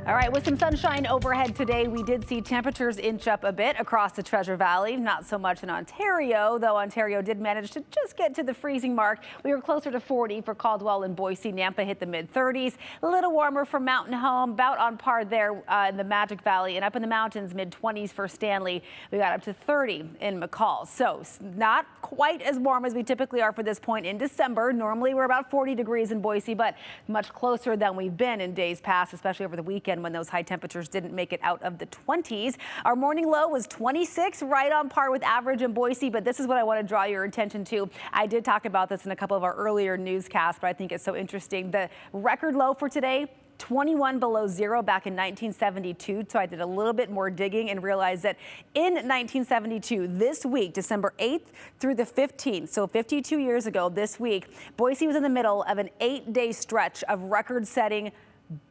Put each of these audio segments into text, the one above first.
All right, with some sunshine overhead today, we did see temperatures inch up a bit across the Treasure Valley. Not so much in Ontario, though Ontario did manage to just get to the freezing mark. We were closer to 40 for Caldwell and Boise. Nampa hit the mid-30s. A little warmer for Mountain Home, about on par there in the Magic Valley. And up in the mountains, mid-20s for Stanley. We got up to 30 in McCall. So not quite as warm as we typically are for this point in December. Normally we're about 40 degrees in Boise, but much closer than we've been in days past, especially over the weekend when those high temperatures didn't make it out of the 20s. Our morning low was 26, right on par with average in Boise, but this is what I want to draw your attention to. I did talk about this in a couple of our earlier newscasts, but I think it's so interesting. The record low for today, 21 below zero back in 1972. So I did a little bit more digging and realized that in 1972, this week, December 8th through the 15th, so 52 years ago this week, Boise was in the middle of an 8-day stretch of record-setting,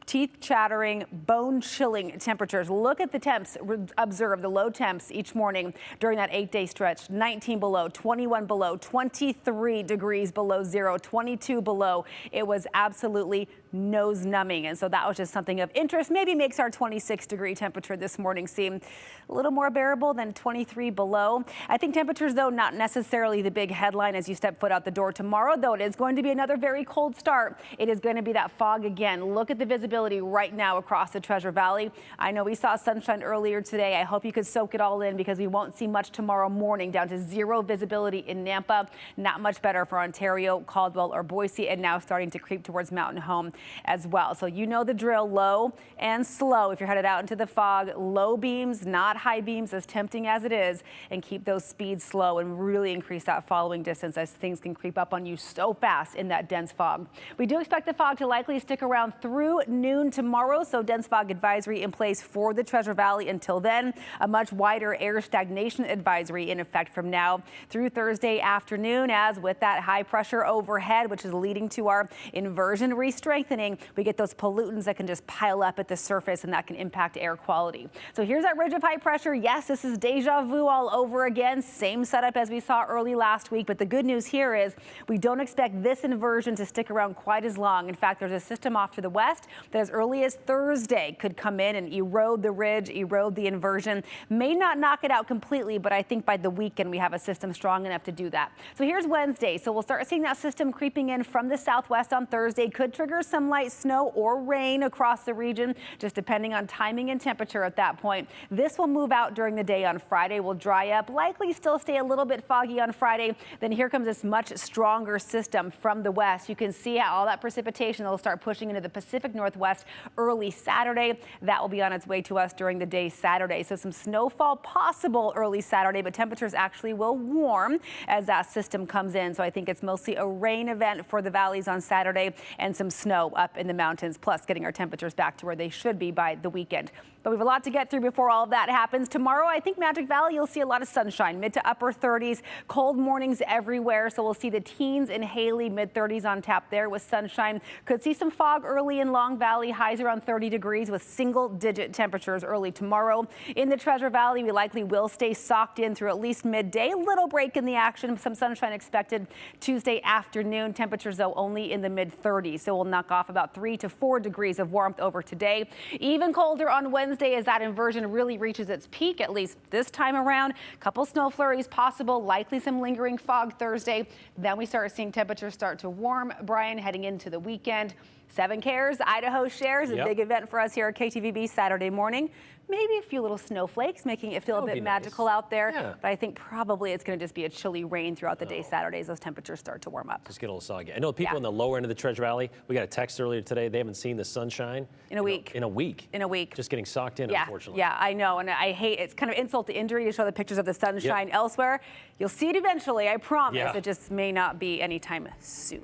teeth-chattering, bone-chilling temperatures. Look at the temps observed, the low temps each morning during that 8-day stretch. 19 below, 21 below, 23 degrees below zero, 22 below. It was absolutely nose-numbing, and so that was just something of interest. Maybe makes our 26-degree temperature this morning seem a little more bearable than 23 below. I think temperatures, though, not necessarily the big headline as you step foot out the door tomorrow, though it is going to be another very cold start. It is going to be that fog again. Look at the visibility right now across the Treasure Valley. I know we saw sunshine earlier today. I hope you could soak it all in because we won't see much tomorrow morning, down to zero visibility in Nampa. Not much better for Ontario, Caldwell, or Boise, and now starting to creep towards Mountain Home as well. So you know the drill, low and slow if you're headed out into the fog. Low beams, not high beams, as tempting as it is, and keep those speeds slow and really increase that following distance as things can creep up on you so fast in that dense fog. We do expect the fog to likely stick around through noon tomorrow, so dense fog advisory in place for the Treasure Valley until then. A much wider air stagnation advisory in effect from now through Thursday afternoon, as with that high pressure overhead, which is leading to our inversion re-strengthening, we get those pollutants that can just pile up at the surface, and that can impact air quality. So here's that ridge of high pressure. Yes, this is deja vu all over again. Same setup as we saw early last week, but the good news here is we don't expect this inversion to stick around quite as long. In fact, there's a system off to the west that as early as Thursday could come in and erode the ridge, erode the inversion. May not knock it out completely, but I think by the weekend we have a system strong enough to do that. So here's Wednesday. So we'll start seeing that system creeping in from the southwest on Thursday. Could trigger some light snow or rain across the region, just depending on timing and temperature at that point. This will move out during the day on Friday, will dry up, likely still stay a little bit foggy on Friday. Then here comes this much stronger system from the west. You can see how all that precipitation will start pushing into the Pacific Northwest early Saturday. That will be on its way to us during the day Saturday. So some snowfall possible early Saturday, but temperatures actually will warm as that system comes in. So I think it's mostly a rain event for the valleys on Saturday and some snow up in the mountains, plus getting our temperatures back to where they should be by the weekend. But we have a lot to get through before all of that happens. Tomorrow, I think Magic Valley, you'll see a lot of sunshine, mid to upper 30s, cold mornings everywhere. So we'll see the teens in Haley, mid 30s on tap there with sunshine. Could see some fog early in Long Valley, highs around 30 degrees with single-digit temperatures early tomorrow. In the Treasure Valley, we likely will stay socked in through at least midday. A little break in the action, some sunshine expected Tuesday afternoon. Temperatures, though, only in the mid 30s. So we'll knock off about 3 to 4 degrees of warmth over today. Even colder on Wednesday as that inversion really reaches its peak, at least this time around. Couple snow flurries possible, likely some lingering fog Thursday. Then we start seeing temperatures start to warm, Brian, heading into the weekend. 7 Cares, Idaho shares, a big event for us here at KTVB Saturday morning. Maybe a few little snowflakes, making it feel a bit magical out there. Yeah. But I think probably it's going to just be a chilly rain throughout the day Saturday as those temperatures start to warm up. Just get a little soggy. I know people in the lower end of the Treasure Valley, we got a text earlier today, they haven't seen the sunshine. In a week. In a week. In a week. Just getting socked in, unfortunately. Yeah, I know. And I hate, it's kind of insult to injury to show the pictures of the sunshine elsewhere. You'll see it eventually, I promise. It just may not be anytime soon.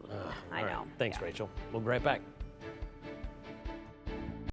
I know. Thanks, Rachel. We'll be right back.